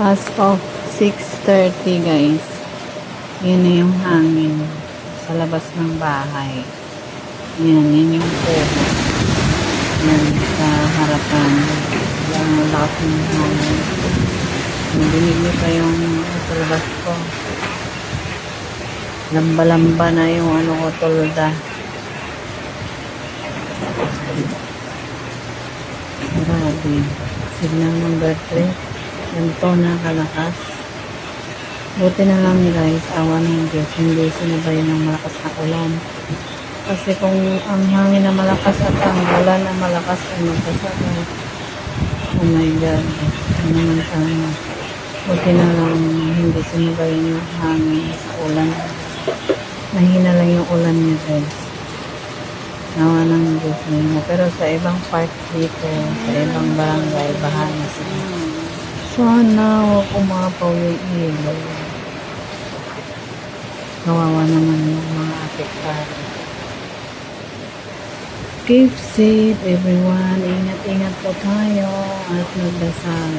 As of 6:30 guys, yun na yung hangin sa labas ng bahay. Yun yung puno. Yan sa harapan. Yan ang lakas ng hangin. Nadinig niyo pa yung sa labas ko. Lamba-lamba na yung ano ko, tolda. Grabe. Signal number 3. Ganito na kalakas. Buti na lang guys, awa ng Diyos, hindi sinabayan ng malakas na ulan. Kasi kung ang hangin na malakas at ang ulan na malakas ay magkasabay. Oh my God. Ano naman sana. Buti na lang hindi sinabayan yung hangin sa ulan. Mahina lang yung ulan niya guys. Awa ng Diyos niya. Pero sa ibang part dito, sa ibang barangay, bahana sila. Sana huwag umapaw yung ilaw. Kawawa naman yung mga apektado. Keep safe everyone. Ingat-ingat po tayo at magdasal.